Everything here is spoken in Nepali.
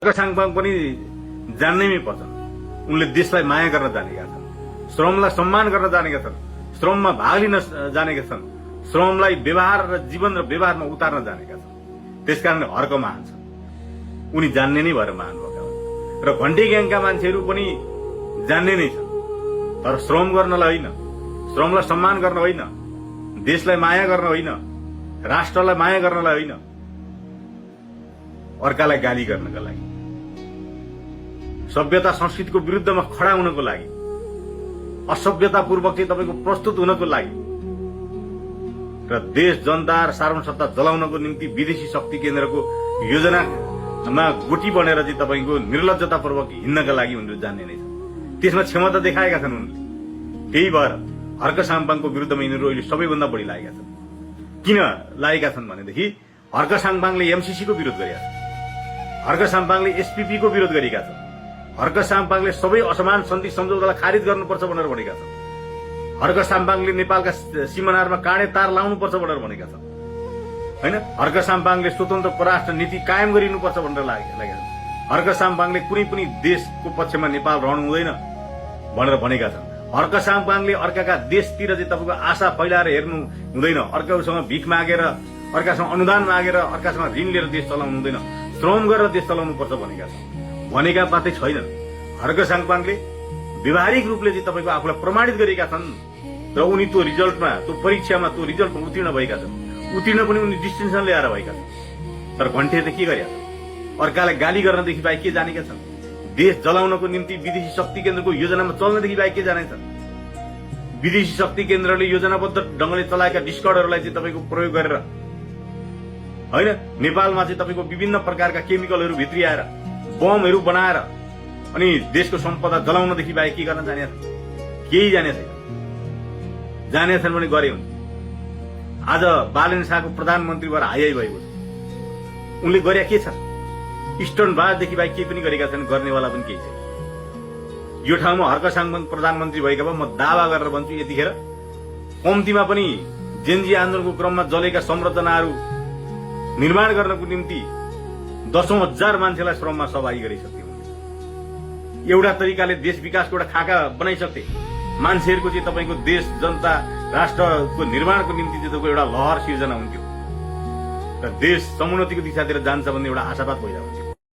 साङपाङ पनि जान्नैमै पर्छन्। उनले देशलाई माया गर्न जानेका छन्, श्रमलाई सम्मान गर्न जानेका छन्, श्रममा भाग लिन जानेका छन्, श्रमलाई व्यवहार र जीवन र व्यवहारमा उतार्न जानेका छन्। त्यसकारण हर्क महान छ, उनी जान्ने नै भएर महान भएका हुन्। र घन्टे ग्याङका मान्छेहरू पनि जान्ने नै छन्, तर श्रम गर्नलाई होइन, श्रमलाई सम्मान गर्न होइन, देशलाई माया गर्न होइन, राष्ट्रलाई माया गर्नलाई होइन, अर्कालाई गाली गर्नका लागि, सभ्यता संस्कृतिको विरुद्धमा खडा हुनको लागि, असभ्यतापूर्वक चाहिँ तपाईको प्रस्तुत हुनको लागि र देश जनता र सार्वभौम सत्ता जलाउनको निम्ति विदेशी शक्ति केन्द्रको योजनामा गोटी बनेर चाहिँ तपाईको निर्लज्जतापूर्वक हिँड्नका लागि उनीहरू जान्ने नै छन्। त्यसमा क्षमता देखाएका छन् उनले। त्यही भएर हर्क साङपाङको विरुद्धमा यिनीहरू अहिले सबैभन्दा बढी लागेका छन्। किन लागेका छन् भनेदेखि हर्क साङपाङले एमसीसीको विरोध गरेका छन्, हर्क साङपाङले एसपीपीको विरोध गरेका छन्, हर्क साङपाङले सबै असमान सन्धि सम्झौतालाई खारिज गर्नुपर्छ भनेर भनेका छन्, हर्क साङपाङले नेपालका सीमानाहरूमा काँडे तार लाउनुपर्छ भनेर भनेका छन्, होइन? हर्क साङपाङले स्वतन्त्र परराष्ट्र नीति कायम गरिनुपर्छ भनेर लागेका छन्। हर्क साङपाङले कुनै पनि देशको पक्षमा नेपाल रहनु हुँदैन भनेर भनेका छन्। हर्क साङपाङले अर्काका देशतिर चाहिँ तपाईँको आशा फैलाएर हेर्नु हुँदैन, अर्कासँग भिख मागेर, अर्कासँग अनुदान मागेर, अर्कासँग ऋण लिएर देश चलाउनु हुँदैन, श्रम गरेर देश चलाउनु पर्छ भनेका छन्। भनेका मात्रै छैनन्, हर्क साङपाङले व्यवहारिक रूपले चाहिँ तपाईँको आफूलाई प्रमाणित गरेका छन् र उनी त्यो रिजल्टमा, त्यो परीक्षामा, त्यो रिजल्टमा उत्तीर्ण भएका छन्। उत्तीर्ण पनि उनी डिस्टिङसन ल्याएर भएका छन्। तर घन्टे त के गरेका छन्? अर्कालाई गाली गर्नदेखि बाहेक के जानेका छन्? देश जलाउनको निम्ति विदेशी शक्ति केन्द्रको योजनामा चल्नदेखि बाहेक के जानेछन्? विदेशी शक्ति केन्द्रले योजनाबद्ध ढंगले चलाएका डिस्कर्डहरूलाई चाहिँ तपाईँको प्रयोग गरेर, होइन, नेपालमा चाहिँ तपाईँको विभिन्न प्रकारका केमिकलहरू भित्री आएर बमहरू बनाएर अनि देशको सम्पदा जलाउनदेखि बाहेक के गर्न जाने? केही जाने छैन। जाने छन् भने गरे हुन्छ। आज बालेन शाहको प्रधानमन्त्री भएर हाई भएको छ। उनले गरे के छ? इस्टर्न भारतदेखि बाहेक केही पनि गरेका छन्, गर्नेवाला पनि केही छैन। यो ठाउँमा हर्क साङपाङ प्रधानमन्त्री भएका भए म दावा गरेर भन्छु यतिखेर कम्तीमा पनि जेनजी आन्दोलनको क्रममा जलेका संरचनाहरू निर्माण गर्नको निम्ति 10,000 मान्छेलाई श्रममा सहभागी गरिसक्थे। एउटा तरिकाले देश विकासको एउटा खाका बनाइसक्थे। मान्छेहरूको चाहिँ तपाईँको देश, जनता, राष्ट्रको निर्माणको निम्ति चाहिँ एउटा लहर सिर्जना हुन्थ्यो र देश समुन्नतिको दिशातिर जान्छ भन्ने एउटा आशावाद पैदा हुन्थ्यो।